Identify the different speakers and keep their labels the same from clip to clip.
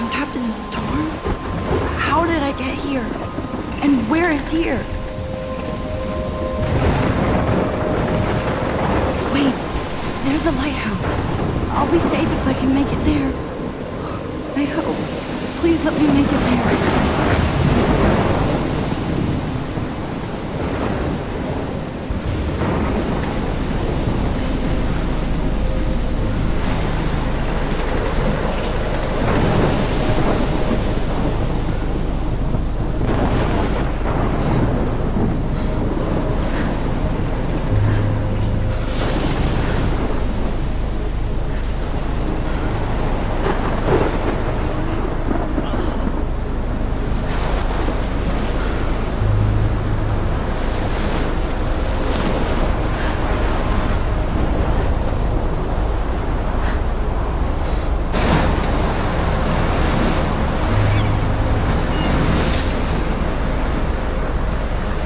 Speaker 1: I'm trapped in a storm? How did I get here? And where is here? Wait, there's the lighthouse. I'll be safe if I can make it there. I hope. Please let me make it there.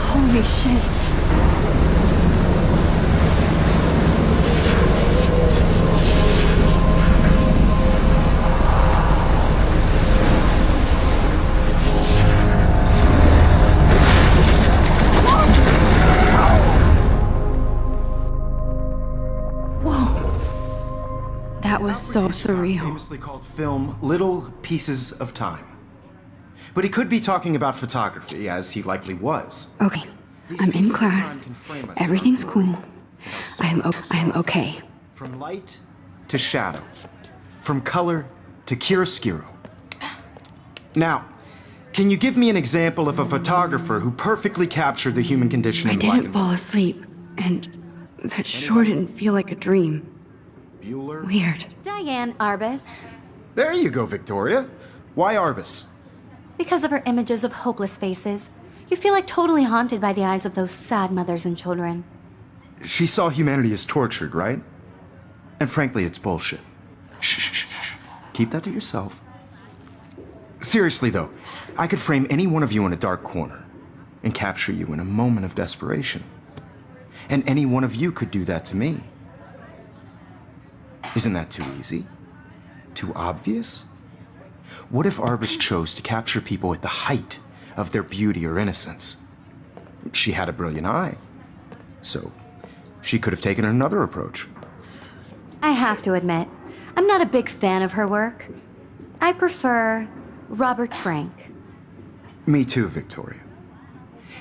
Speaker 1: Holy shit. Whoa. That was so surreal.
Speaker 2: Famously called film Little Pieces of Time. But he could be talking about photography, as he likely was.
Speaker 1: Okay, I'm in class. Everything's cool. I'm okay.
Speaker 2: From light to shadow. From color to chiaroscuro. Now, can you give me an example of a photographer who perfectly captured the human condition in black and white?
Speaker 1: I didn't fall asleep, and that sure didn't feel like a dream.
Speaker 2: Bueller?
Speaker 1: Weird.
Speaker 3: Diane Arbus.
Speaker 2: There you go, Victoria. Why Arbus?
Speaker 3: Because of her images of hopeless faces, you feel like totally haunted by the eyes of those sad mothers and children.
Speaker 2: She saw humanity as tortured, right? And frankly, it's bullshit. Shh, shh, shh. Keep that to yourself. Seriously, though, I could frame any one of you in a dark corner and capture you in a moment of desperation. And any one of you could do that to me. Isn't that too easy? Too obvious? What if Arbus chose to capture people at the height of their beauty or innocence? She had a brilliant eye, so she could have taken another approach.
Speaker 3: I have to admit, I'm not a big fan of her work. I prefer Robert Frank.
Speaker 2: Me too, Victoria.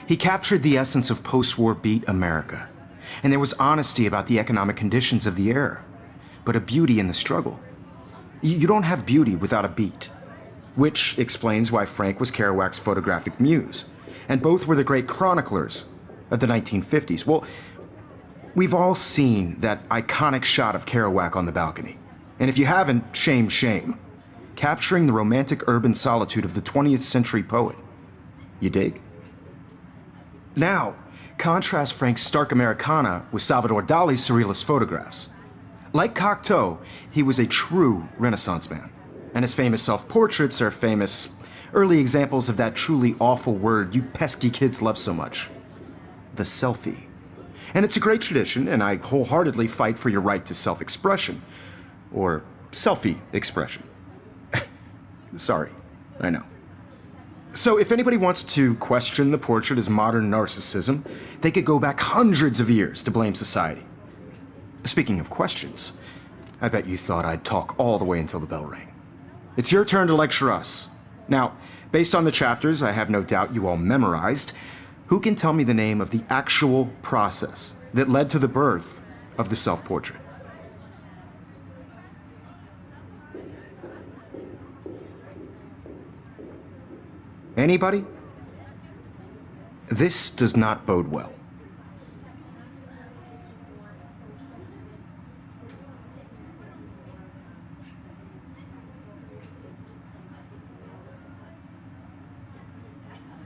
Speaker 2: He captured the essence of post-war beat America, and there was honesty about the economic conditions of the era, but a beauty in the struggle. You don't have beauty without a beat. Which explains why Frank was Kerouac's photographic muse, and both were the great chroniclers of the 1950s. Well, we've all seen that iconic shot of Kerouac on the balcony. And if you haven't, shame, shame. Capturing the romantic urban solitude of the 20th century poet. You dig? Now, contrast Frank's stark Americana with Salvador Dali's surrealist photographs. Like Cocteau, he was a true Renaissance man. And his famous self-portraits are famous early examples of that truly awful word you pesky kids love so much. The selfie. And it's a great tradition, and I wholeheartedly fight for your right to self-expression. Or selfie expression. Sorry, I know. So if anybody wants to question the portrait as modern narcissism, they could go back hundreds of years to blame society. Speaking of questions, I bet you thought I'd talk all the way until the bell rang. It's your turn to lecture us. Now, based on the chapters I have no doubt you all memorized, who can tell me the name of the actual process that led to the birth of the self-portrait? Anybody? This does not bode well.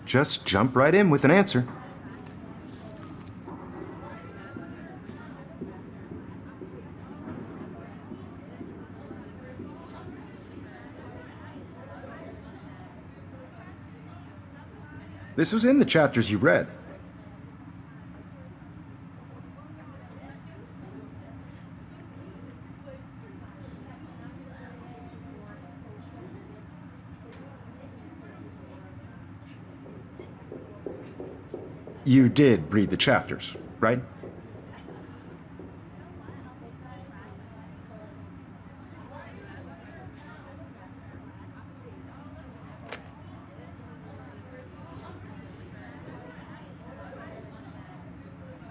Speaker 2: Just jump right in with an answer. This was in the chapters you read. You did read the chapters, right?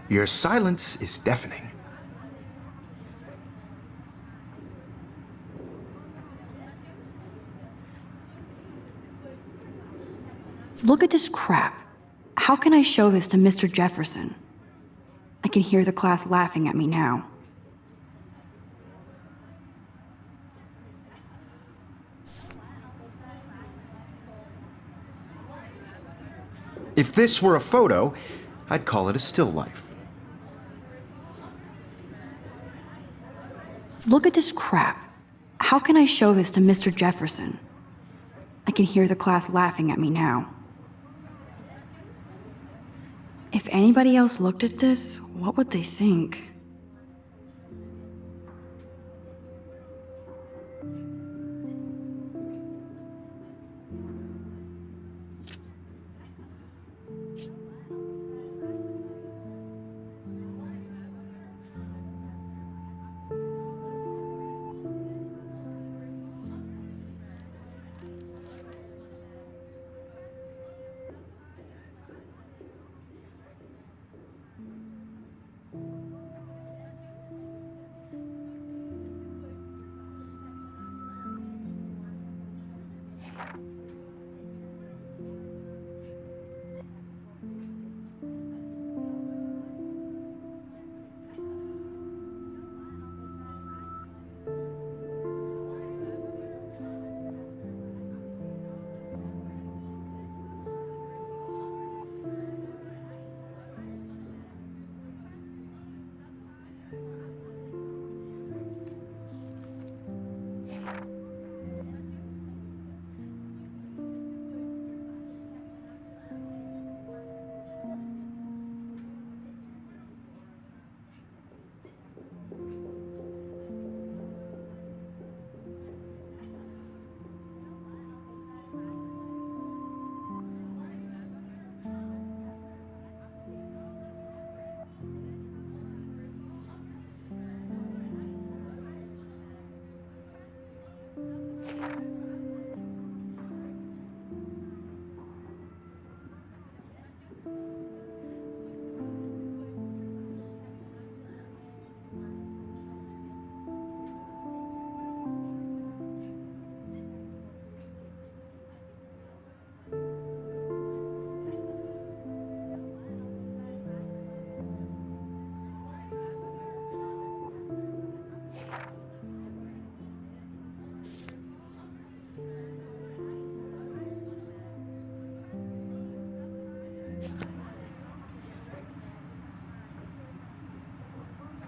Speaker 2: Your silence is deafening.
Speaker 1: Look at this crap. How can I show this to Mr. Jefferson? I can hear the class laughing at me now.
Speaker 2: If this were a photo, I'd call it a still life.
Speaker 1: Look at this crap. How can I show this to Mr. Jefferson? I can hear the class laughing at me now. If anybody else looked at this, what would they think?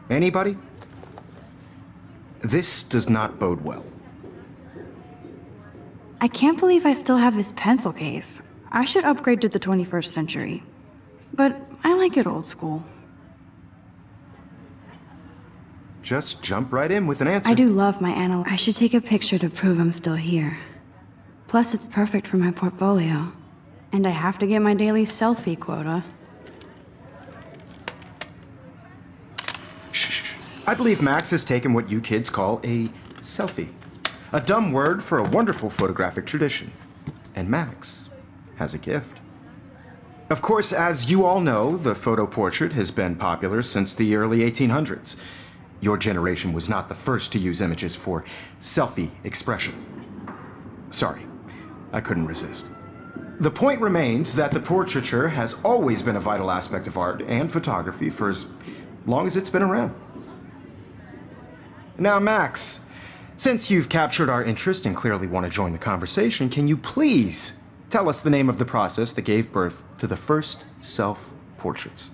Speaker 2: Anybody? This does not bode well.
Speaker 1: I can't believe I still have this pencil case. I should upgrade to the 21st century. But I like it old school.
Speaker 2: Just jump right in with an answer.
Speaker 1: I do love my I should take a picture to prove I'm still here. Plus, it's perfect for my portfolio. And I have to get my daily selfie quota.
Speaker 2: Shh. I believe Max has taken what you kids call a selfie. A dumb word for a wonderful photographic tradition. And Max has a gift. Of course, as you all know, the photo portrait has been popular since the early 1800s. Your generation was not the first to use images for selfie expression. Sorry, I couldn't resist. The point remains that the portraiture has always been a vital aspect of art and photography for as long as it's been around. Now, Max, since you've captured our interest and clearly want to join the conversation, can you please tell us the name of the process that gave birth to the first self-portraits?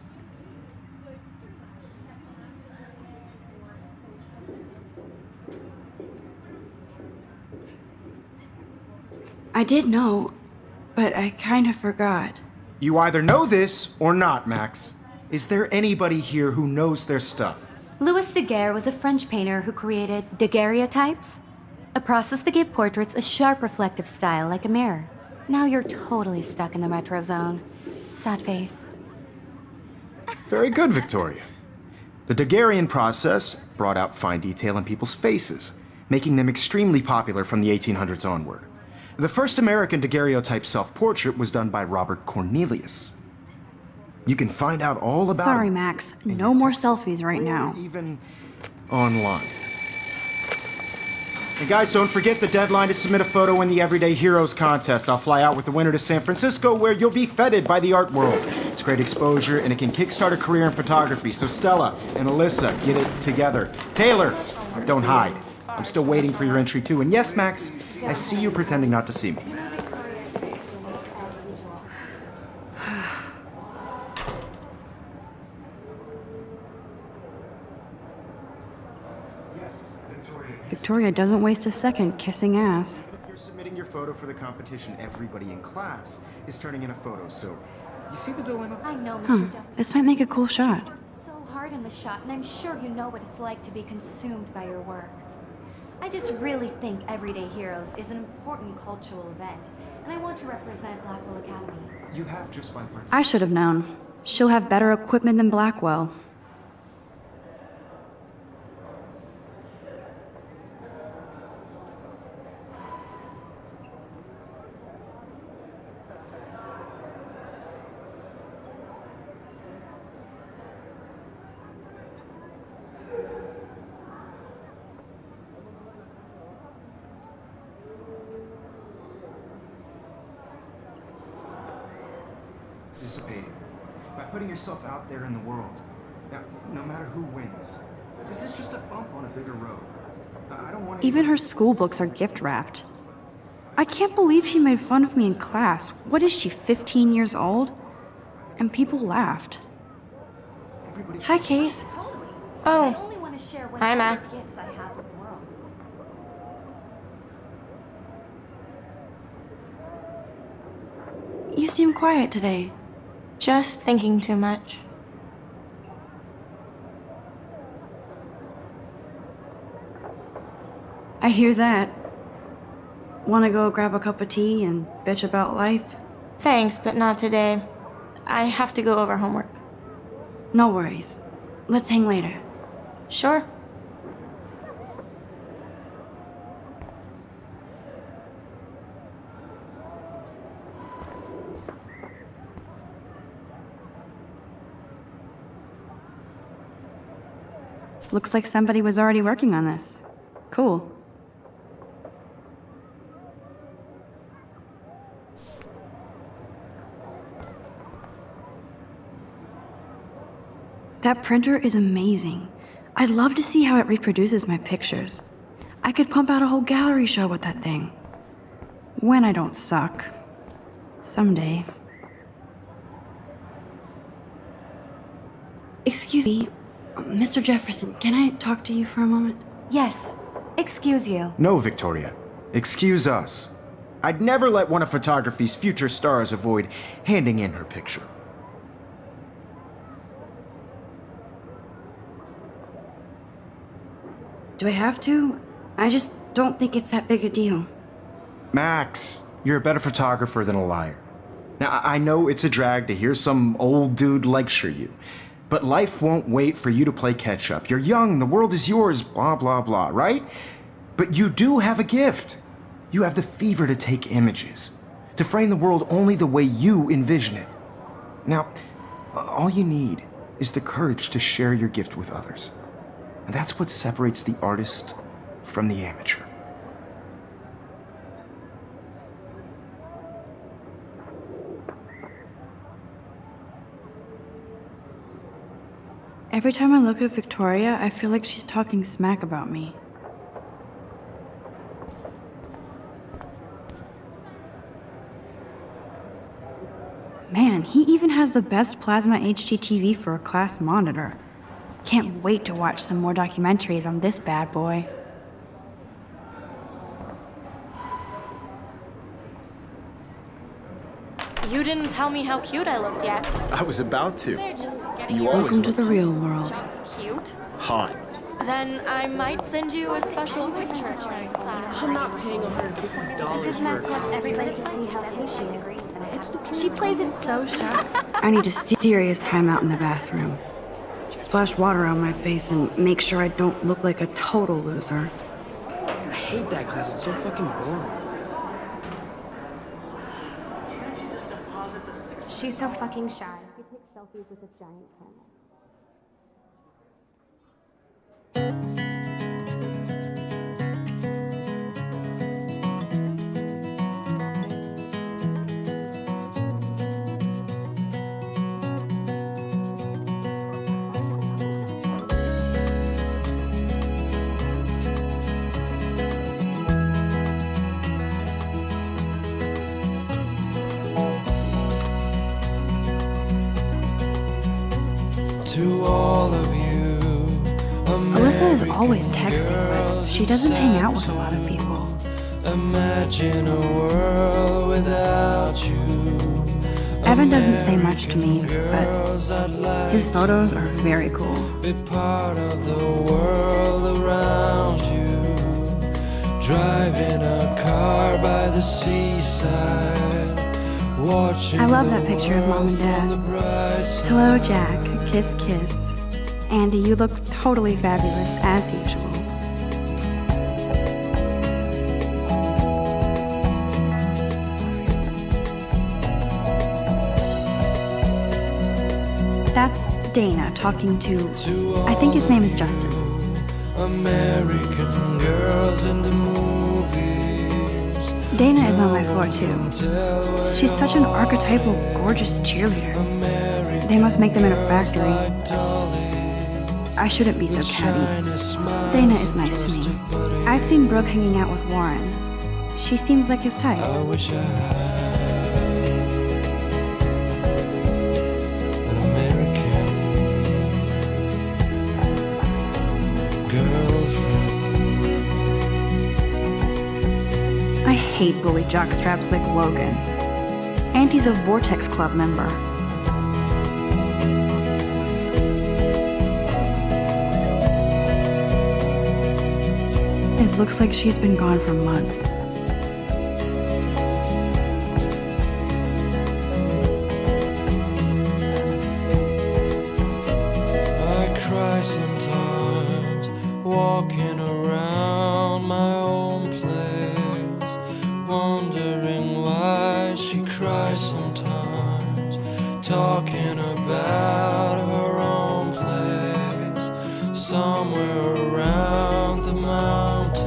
Speaker 1: I did know, but I kind of forgot.
Speaker 2: You either know this or not, Max. Is there anybody here who knows their stuff?
Speaker 3: Louis Daguerre was a French painter who created daguerreotypes, a process that gave portraits a sharp reflective style like a mirror. Now you're totally stuck in the retro zone. Sad face.
Speaker 2: Very good, Victoria. The Daguerrean process brought out fine detail in people's faces, making them extremely popular from the 1800s onward. The first American daguerreotype self-portrait was done by Robert Cornelius. You can find out all about
Speaker 1: Sorry,
Speaker 2: him
Speaker 1: Max.
Speaker 2: in
Speaker 1: No
Speaker 2: your
Speaker 1: more
Speaker 2: text,
Speaker 1: selfies right
Speaker 2: or
Speaker 1: now.
Speaker 2: even online. And guys, don't forget the deadline to submit a photo in the Everyday Heroes contest. I'll fly out with the winner to San Francisco, where you'll be feted by the art world. It's great exposure, and it can kickstart a career in photography. So Stella and Alyssa, get it together. Taylor, don't hide. I'm still waiting for your entry too. And yes, Max, I see you pretending not to see me. Yes, Victoria.
Speaker 1: Victoria doesn't waste a second kissing ass.
Speaker 2: If you're submitting your photo for the competition, everybody in class is turning in a photo. So, you see the dilemma?
Speaker 3: I know, Mr.
Speaker 1: Huh.
Speaker 3: Jefferson.
Speaker 1: This might make a cool shot.
Speaker 3: So hard in the shot, and I'm sure you know what it's like to be consumed by your work. I just really think Everyday Heroes is an important cultural event, and I want to represent Blackwell Academy.
Speaker 2: You have just by participating.
Speaker 1: I should have known. She'll have better equipment than Blackwell.
Speaker 2: Participating by putting yourself out there in the world. Now, no matter who wins, this is just a bump on a bigger road. I don't want to.
Speaker 1: Even her school books are gift wrapped. I can't believe she made fun of me in class. What is she, 15 years old? And people laughed. Hi, Kate.
Speaker 3: Totally.
Speaker 4: Oh.
Speaker 3: I only want to share what
Speaker 4: Hi, Max.
Speaker 3: gifts I have with the world.
Speaker 1: You seem quiet today.
Speaker 4: Just thinking too much.
Speaker 1: I hear that. Want to go grab a cup of tea and bitch about life?
Speaker 4: Thanks, but not today. I have to go over homework.
Speaker 1: No worries. Let's hang later.
Speaker 4: Sure.
Speaker 1: Looks like somebody was already working on this. Cool. That printer is amazing. I'd love to see how it reproduces my pictures. I could pump out a whole gallery show with that thing. When I don't suck. Someday. Excuse me, Mr. Jefferson, can I talk to you for a moment?
Speaker 3: Yes. Excuse you.
Speaker 2: No, Victoria. Excuse us. I'd never let one of photography's future stars avoid handing in her picture.
Speaker 1: Do I have to? I just don't think it's that big a deal.
Speaker 2: Max, you're a better photographer than a liar. Now, I know it's a drag to hear some old dude lecture you, but life won't wait for you to play catch up. You're young, the world is yours, blah, blah, blah, right? But you do have a gift. You have the fever to take images, to frame the world only the way you envision it. Now, all you need is the courage to share your gift with others. And that's what separates the artist from the amateur.
Speaker 1: Every time I look at Victoria, I feel like she's talking smack about me. Man, he even has the best plasma HDTV for a class monitor. Can't wait to watch some more documentaries on this bad boy.
Speaker 4: You didn't tell me how cute I looked yet.
Speaker 2: I was about to.
Speaker 4: They're just getting
Speaker 2: You
Speaker 4: your
Speaker 2: always
Speaker 1: Welcome to the real world.
Speaker 4: just cute.
Speaker 2: Hot.
Speaker 4: Then I might send you a special picture during class.
Speaker 5: I'm not paying $150
Speaker 3: Because Max
Speaker 5: for
Speaker 3: wants everybody to see how cute she is.
Speaker 5: She plays it so sharp.
Speaker 1: I need a serious timeout in the bathroom. Splash water on my face and make sure I don't look like a total loser.
Speaker 6: I hate that class. It's so fucking boring.
Speaker 5: She's so fucking shy. She takes selfies with a giant camera.
Speaker 7: To all of you,
Speaker 1: Alyssa is always texting, but she doesn't hang out with a lot of people.
Speaker 7: imagine a world without you.
Speaker 1: Evan doesn't say much to me, but his photos are very cool.
Speaker 7: Be part of the world around you. Driving a car by the seaside. Watching
Speaker 1: I love that picture of Mom and Dad. Hello, Jack. Kiss, kiss. Andy, you look totally fabulous, as usual. That's Dana talking to, I think his name is Justin.
Speaker 7: American girls in the movies.
Speaker 1: Dana is on my floor too. She's such an archetypal, gorgeous cheerleader. They must make them in a factory. I shouldn't be so catty. Dana is nice to me. I've seen Brooke hanging out with Warren. She seems like his type.
Speaker 7: I wish I had an American girlfriend.
Speaker 1: I hate bully jockstraps like Logan. Auntie's a Vortex Club member. It looks like she's been gone for months.
Speaker 7: I cry sometimes, walking around my own place, wondering why she cries sometimes, talking about her own place, somewhere around the mountains.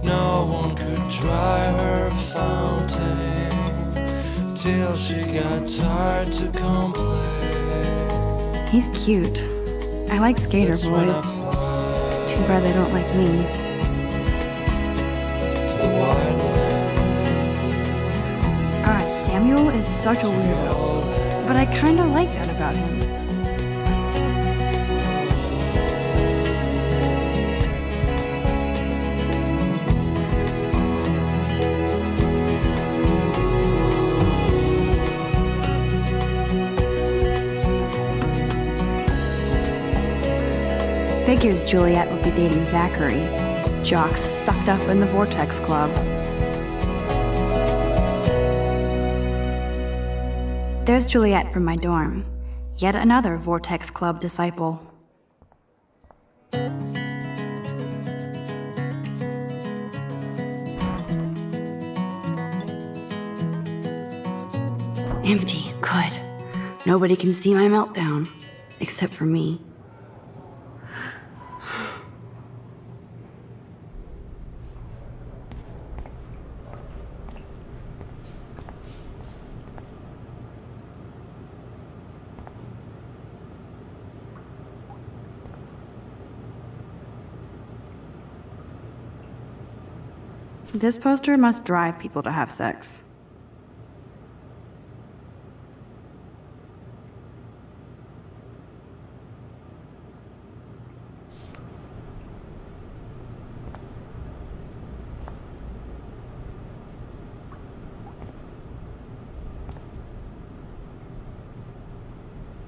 Speaker 7: No one could dry her fountain till she got tired to complain.
Speaker 1: He's cute. I like skater
Speaker 7: That's when I
Speaker 1: boys.
Speaker 7: fly
Speaker 1: Too bad they don't like me.
Speaker 7: to the wide land.
Speaker 1: God, Samuel is such a weirdo. But I kinda like that about him. Figures Juliet would be dating Zachary. Jocks sucked up in the Vortex Club. There's Juliet from my dorm. Yet another Vortex Club disciple. Empty. Good. Nobody can see my meltdown. Except for me. This poster must drive people to have sex.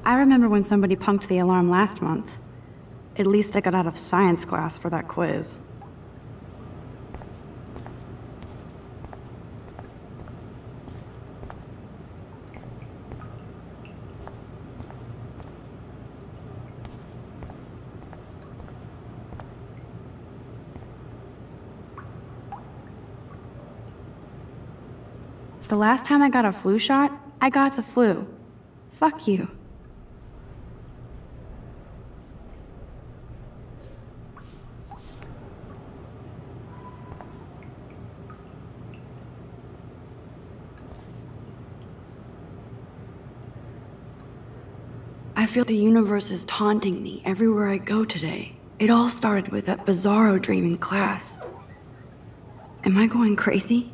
Speaker 1: I remember when somebody punked the alarm last month. At least I got out of science class for that quiz. The last time I got a flu shot, I got the flu. Fuck you. I feel the universe is taunting me everywhere I go today. It all started with that bizarro dream in class. Am I going crazy?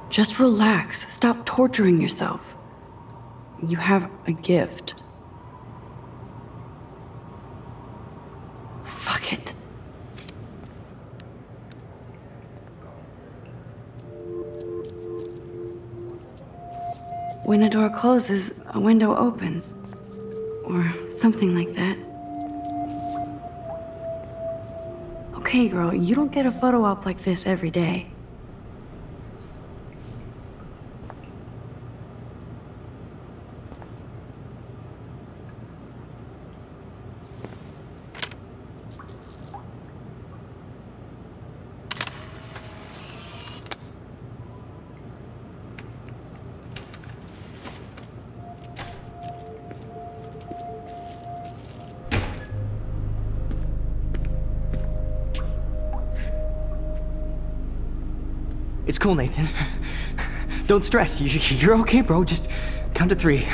Speaker 1: Just relax. Stop torturing yourself. You have a gift. Fuck it. When a door closes, a window opens. Or something like that. Okay, girl, you don't get a photo op like this every day.
Speaker 6: It's cool, Nathan. Don't stress. You're okay, bro. Just count to 3.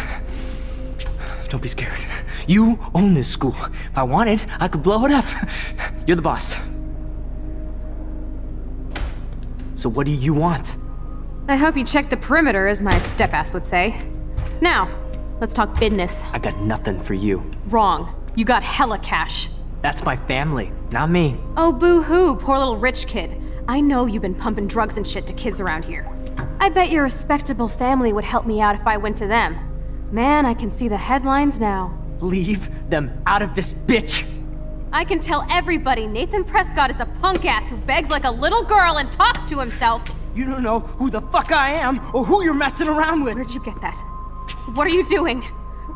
Speaker 6: Don't be scared. You own this school. If I wanted, I could blow it up. You're the boss. So what do you want?
Speaker 8: I hope you checked the perimeter, as my step-ass would say. Now, let's talk business.
Speaker 6: I got nothing for you.
Speaker 8: Wrong. You got hella cash.
Speaker 6: That's my family, not me.
Speaker 8: Oh, boo-hoo, poor little rich kid. I know you've been pumping drugs and shit to kids around here. I bet your respectable family would help me out if I went to them. Man, I can see the headlines now.
Speaker 6: Leave them out of this bitch!
Speaker 8: I can tell everybody Nathan Prescott is a punk ass who begs like a little girl and talks to himself.
Speaker 6: You don't know who the fuck I am or who you're messing around with.
Speaker 8: Where'd you get that? What are you doing?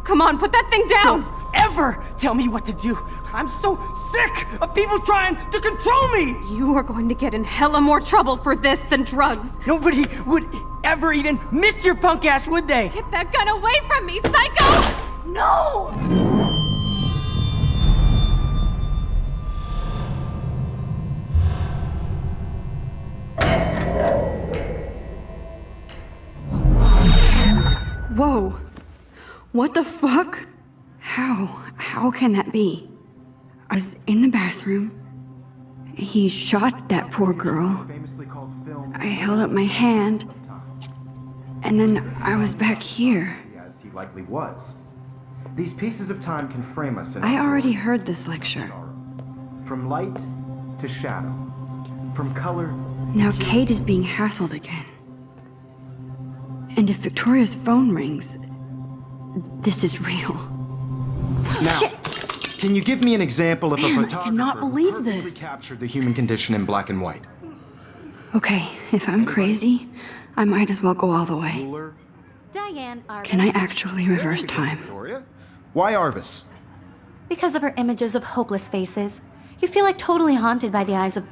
Speaker 8: Come on, put that thing down!
Speaker 6: Don't ever tell me what to do! I'm so sick of people trying to control me!
Speaker 8: You are going to get in hella more trouble for this than drugs.
Speaker 6: Nobody would ever even miss your punk ass, would they?
Speaker 8: Get that gun away from me, psycho! No!
Speaker 1: Whoa. What the fuck? How can that be? I was in the bathroom. He shot that poor girl. I held up my hand. And then I was back here.
Speaker 2: As he likely was. These pieces of time can frame us in
Speaker 1: I
Speaker 2: our
Speaker 1: already
Speaker 2: world.
Speaker 1: heard this lecture.
Speaker 2: From light to shadow. From color.
Speaker 1: Now Kate is being hassled again. And if Victoria's phone rings, this is real.
Speaker 2: Now,
Speaker 1: Shit!
Speaker 2: can you give me an example of
Speaker 1: Man,
Speaker 2: a
Speaker 1: I
Speaker 2: photographer
Speaker 1: cannot believe
Speaker 2: who perfectly
Speaker 1: this.
Speaker 2: captured the human condition in black and white?
Speaker 1: Okay, if I'm crazy, I might as well go all the way.
Speaker 2: Bueller?
Speaker 3: Diane Arbus.
Speaker 1: Can I actually reverse time?
Speaker 2: Victoria? Why Arbus?
Speaker 3: Because of her images of hopeless faces, you feel like totally haunted by the eyes of...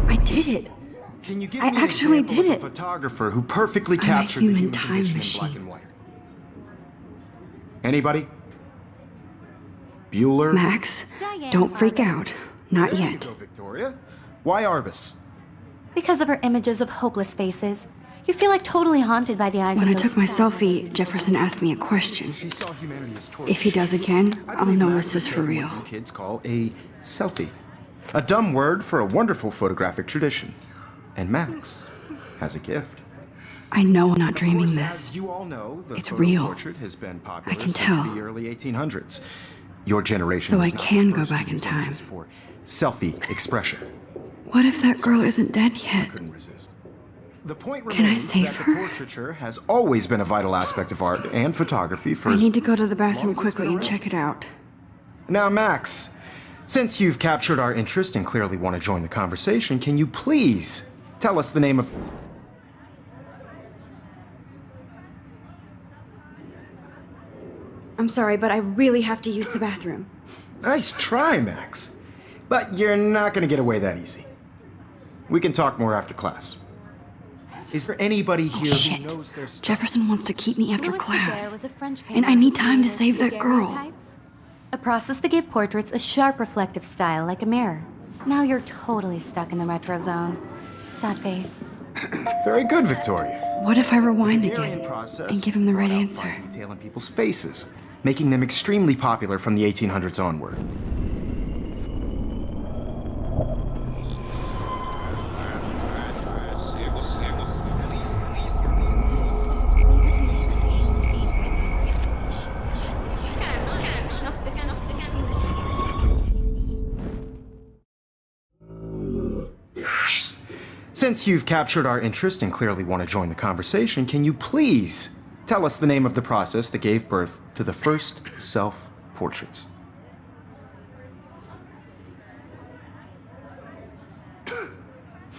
Speaker 1: I did it.
Speaker 2: Can you give
Speaker 1: I
Speaker 2: me an
Speaker 1: actually
Speaker 2: example
Speaker 1: did
Speaker 2: of
Speaker 1: it.
Speaker 2: a photographer who perfectly
Speaker 1: I'm a
Speaker 2: captured the
Speaker 1: human
Speaker 2: human
Speaker 1: time
Speaker 2: condition in
Speaker 1: machine.
Speaker 2: black and white? Anybody? Bueller?
Speaker 1: Max,
Speaker 3: Diane
Speaker 1: don't freak
Speaker 3: Arbus.
Speaker 1: out. Not
Speaker 2: There you
Speaker 1: yet.
Speaker 2: go, Victoria. Why Arbus?
Speaker 3: Because of her images of hopeless faces, you feel like totally haunted by the eyes
Speaker 1: When
Speaker 3: of
Speaker 1: I
Speaker 3: those
Speaker 1: took my
Speaker 3: sad
Speaker 1: selfie,
Speaker 3: faces.
Speaker 1: Jefferson asked me a question.
Speaker 2: She saw humanity as torch.
Speaker 1: If he does again,
Speaker 2: I
Speaker 1: I'll
Speaker 2: believe
Speaker 1: know
Speaker 2: Max
Speaker 1: this is for
Speaker 2: taken
Speaker 1: real.
Speaker 2: what you kids call a selfie. A dumb word for a wonderful photographic tradition. And Max has a gift.
Speaker 1: I know I'm not
Speaker 2: Of
Speaker 1: dreaming
Speaker 2: course,
Speaker 1: this.
Speaker 2: as you all know, the
Speaker 1: It's
Speaker 2: photo
Speaker 1: real.
Speaker 2: portrait has been popular
Speaker 1: I can
Speaker 2: since
Speaker 1: tell.
Speaker 2: the early 1800s. Your generation
Speaker 1: So
Speaker 2: was
Speaker 1: I
Speaker 2: not
Speaker 1: can
Speaker 2: the
Speaker 1: go
Speaker 2: first to
Speaker 1: back in
Speaker 2: use
Speaker 1: time.
Speaker 2: images for selfie expression.
Speaker 1: What if that girl isn't dead yet?
Speaker 2: Couldn't resist. The point
Speaker 1: Can I
Speaker 2: remains
Speaker 1: save
Speaker 2: that the
Speaker 1: her?
Speaker 2: portraiture has always been a vital aspect of art and photography for
Speaker 1: I
Speaker 2: as
Speaker 1: need to go to the bathroom
Speaker 2: long as it's
Speaker 1: quickly
Speaker 2: been
Speaker 1: and
Speaker 2: around.
Speaker 1: check it out.
Speaker 2: Now, Max, since you've captured our interest and clearly want to join the conversation, can you please tell us the name of...
Speaker 1: I'm sorry, but I really have to use the bathroom.
Speaker 2: Nice try, Max. But you're not going to get away that easy. We can talk more after class. Is there anybody here who
Speaker 1: Shit.
Speaker 2: knows their stuff?
Speaker 1: Jefferson wants to keep me after
Speaker 3: Louis
Speaker 1: class.
Speaker 3: Daguerre was a French
Speaker 1: And I
Speaker 3: painter
Speaker 1: need
Speaker 3: who
Speaker 1: time to
Speaker 3: created
Speaker 1: save that girl.
Speaker 3: daguerreotypes, a process that gave portraits a sharp reflective style like a mirror. Now you're totally stuck in the retro zone. Sad face.
Speaker 2: Very good, Victoria.
Speaker 1: What if I rewind
Speaker 2: Daguerrean
Speaker 1: again
Speaker 2: process
Speaker 1: and give him the right
Speaker 2: brought out
Speaker 1: answer?
Speaker 2: fine detail in people's faces, making them extremely popular from the 1800s onward. Since you've captured our interest and clearly want to join the conversation, can you please tell us the name of the process that gave birth to the first self-portraits?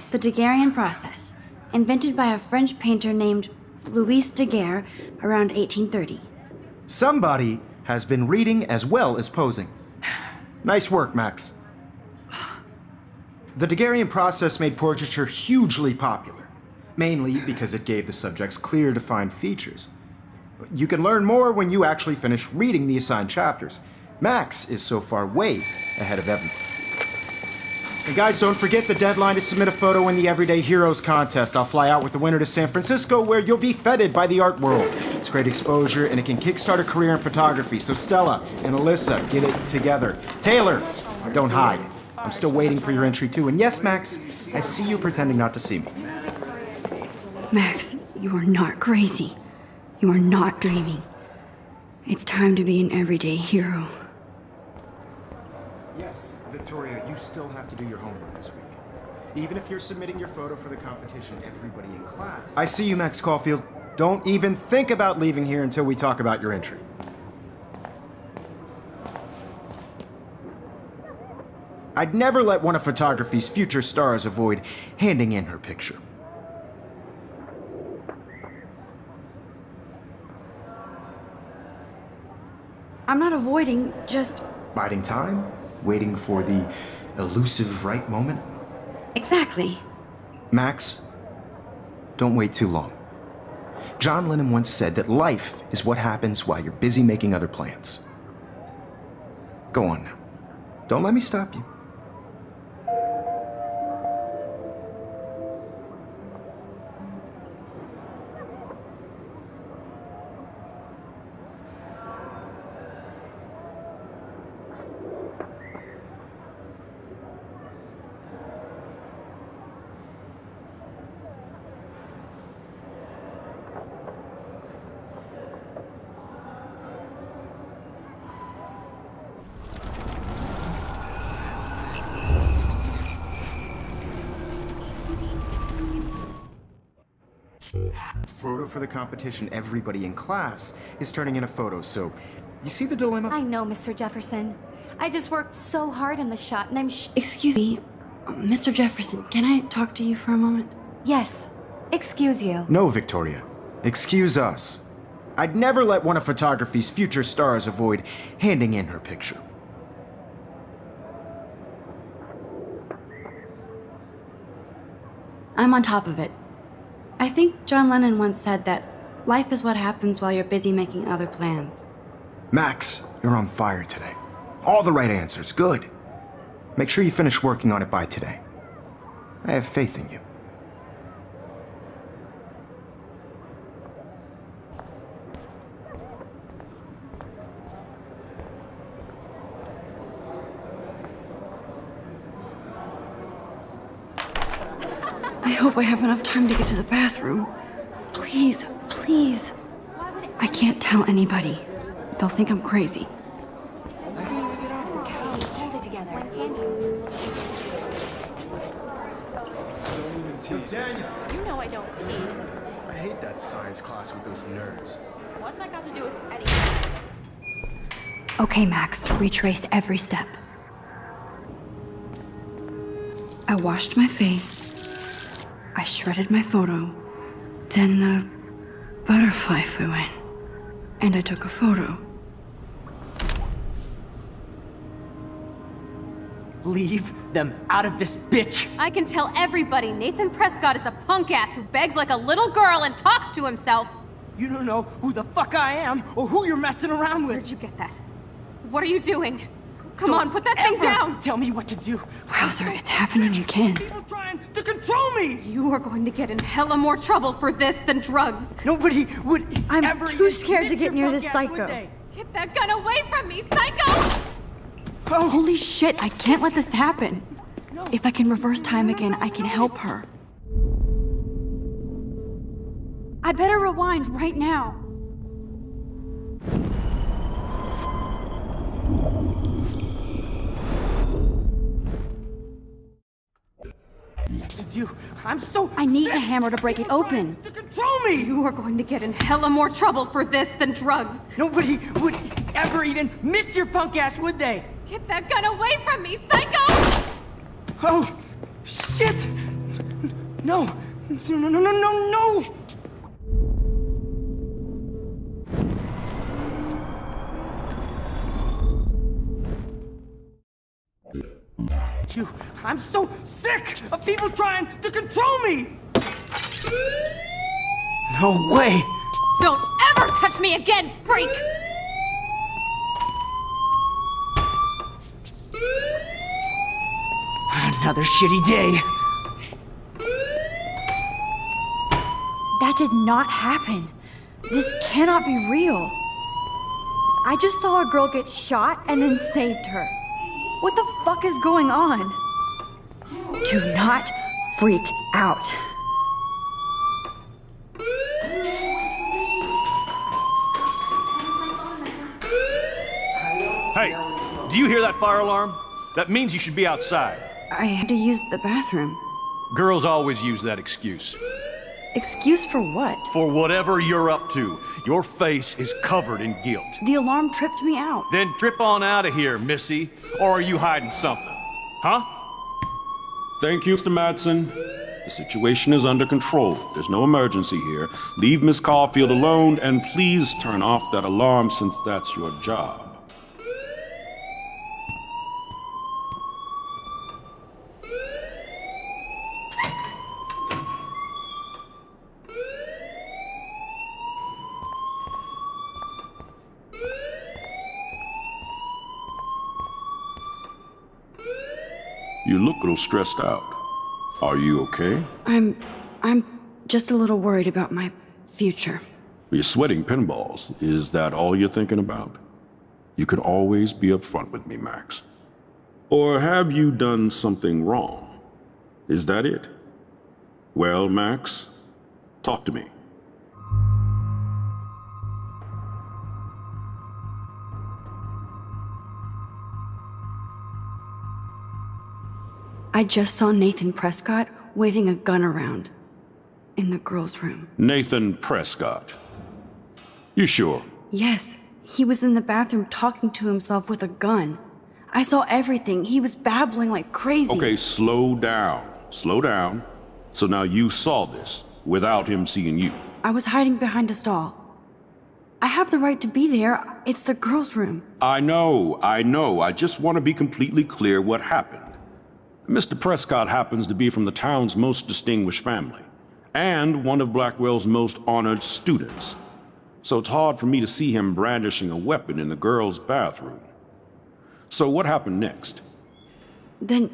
Speaker 1: The Daguerrean process, invented by a French painter named Louis Daguerre around 1830.
Speaker 2: Somebody has been reading as well as posing. Nice work, Max. The Daguerrean process made portraiture hugely popular, mainly because it gave the subjects clear, defined features. You can learn more when you actually finish reading the assigned chapters. Max is so far way ahead of everyone. And guys, don't forget the deadline to submit a photo in the Everyday Heroes contest. I'll fly out with the winner to San Francisco, where you'll be feted by the art world. It's great exposure, and it can kickstart a career in photography. So Stella and Alyssa, get it together. Taylor, don't hide. I'm still waiting for your entry too. And yes, Max, I see you pretending not to see me.
Speaker 1: Max, you are not crazy. You are not dreaming. It's time to be an everyday hero.
Speaker 2: Yes, Victoria, you still have to do your homework this week. Even if you're submitting your photo for the competition, everybody in class... I see you, Max Caulfield. Don't even think about leaving here until we talk about your entry. I'd never let one of photography's future stars avoid handing in her picture.
Speaker 1: I'm not avoiding, just...
Speaker 2: Biding time? Waiting for the elusive right moment?
Speaker 1: Exactly.
Speaker 2: Max, don't wait too long. John Lennon once said that life is what happens while you're busy making other plans. Go on now. Don't let me stop you. Photo for the competition. Everybody in class is turning in a photo, so you see the dilemma?
Speaker 3: I know, Mr. Jefferson. I just worked so hard on the shot, and I'm
Speaker 1: Excuse me, Mr. Jefferson, can I talk to you for a moment?
Speaker 3: Yes. Excuse you.
Speaker 2: No, Victoria. Excuse us. I'd never let one of photography's future stars avoid handing in her picture.
Speaker 1: I'm on top of it. I think John Lennon once said that life is what happens while you're busy making other plans.
Speaker 2: Max, you're on fire today. All the right answers. Good. Make sure you finish working on it by today. I have faith in you.
Speaker 1: I hope I have enough time to get to the bathroom. Please, please. I can't tell anybody. They'll think I'm crazy.
Speaker 3: Hold it together.
Speaker 9: You know I don't
Speaker 8: real teams.
Speaker 2: I hate that science class with those nerds.
Speaker 8: What's that got to do with anything?
Speaker 1: Okay, Max, retrace every step. I washed my face. I shredded my photo. Then the butterfly flew in. And I took a photo.
Speaker 6: Leave them out of this bitch!
Speaker 8: I can tell everybody Nathan Prescott is a punk ass who begs like a little girl and talks to himself.
Speaker 6: You don't know who the fuck I am or who you're messing around with.
Speaker 8: Where'd you get that? What are you doing? Come
Speaker 6: Don't
Speaker 8: on, put that thing
Speaker 6: ever
Speaker 8: down!
Speaker 6: Tell me what to do.
Speaker 1: Wowzer, it's happening again.
Speaker 6: People trying to control me!
Speaker 8: You are going to get in hella more trouble for this than drugs.
Speaker 6: Nobody would
Speaker 1: I'm
Speaker 6: ever
Speaker 1: too
Speaker 6: even
Speaker 1: scared to
Speaker 6: nick
Speaker 1: get
Speaker 6: your
Speaker 1: near this
Speaker 6: punk ass, would
Speaker 1: psycho.
Speaker 6: they?
Speaker 8: Get that gun away from me, psycho!
Speaker 6: Oh,
Speaker 1: Holy shit, I can't let this happen. If I can reverse time again, I can help her. I better rewind right now.
Speaker 6: to do. I'm so
Speaker 1: I need a
Speaker 6: sick
Speaker 1: hammer to break it
Speaker 6: of people trying
Speaker 1: open.
Speaker 6: to control me!
Speaker 8: You are going to get in hella more trouble for this than drugs.
Speaker 6: Nobody would ever even miss your punk ass, would they?
Speaker 8: Get that gun away from me, psycho!
Speaker 6: Oh, shit! No, no, no, no, no, no, no! You, I'm so sick of people trying to control me! No way!
Speaker 8: Don't ever touch me again, freak!
Speaker 6: Another shitty day.
Speaker 1: That did not happen. This cannot be real. I just saw a girl get shot and then saved her. What the fuck is going on? Do not freak out.
Speaker 9: Hey, do you hear that fire alarm? That means you should be outside.
Speaker 1: I had to use the bathroom.
Speaker 9: Girls always use that excuse.
Speaker 1: Excuse for what?
Speaker 9: For whatever you're up to, your face is covered in guilt.
Speaker 1: The alarm tripped me out.
Speaker 9: Then trip on out of here, missy. Or are you hiding something? Huh?
Speaker 10: Thank you, Mr. Madsen. The situation is under control. There's no emergency here. Leave Miss Caulfield alone, and please turn off that alarm since that's your job. You look a little stressed out. Are you okay?
Speaker 1: I'm just a little worried about my future.
Speaker 10: You're sweating pinballs. Is that all you're thinking about? You can always be upfront with me, Max. Or have you done something wrong? Is that it? Well, Max, talk to me.
Speaker 1: I just saw Nathan Prescott waving a gun around in the girls' room.
Speaker 10: Nathan Prescott. You sure?
Speaker 1: Yes, he was in the bathroom talking to himself with a gun. I saw everything. He was babbling like crazy.
Speaker 10: Okay, slow down. Slow down. So now you saw this without him seeing you.
Speaker 1: I was hiding behind a stall. I have the right to be there. It's the girls' room.
Speaker 10: I know. I just want to be completely clear what happened. Mr. Prescott happens to be from the town's most distinguished family, and one of Blackwell's most honored students. So it's hard for me to see him brandishing a weapon in the girls' bathroom. So what happened next?
Speaker 1: Then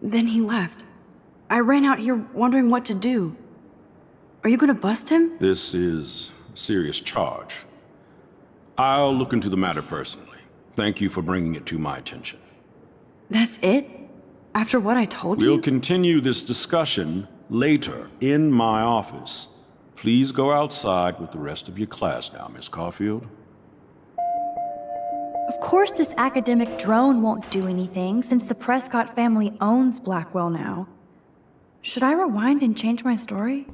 Speaker 1: he left. I ran out here wondering what to do. Are you gonna bust him?
Speaker 10: This is a serious charge. I'll look into the matter personally. Thank you for bringing it to my attention.
Speaker 1: That's it? After what I told you?
Speaker 10: We'll continue this discussion later in my office. Please go outside with the rest of your class now, Miss Caulfield.
Speaker 11: Of course this academic drone won't do anything, since the Prescott family owns Blackwell now. Should I rewind and change my story?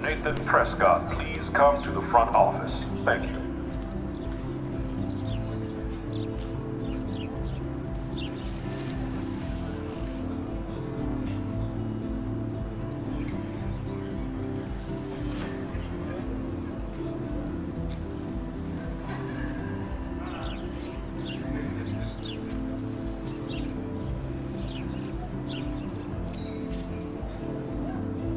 Speaker 10: Nathan Prescott, please come to the front office. Thank you.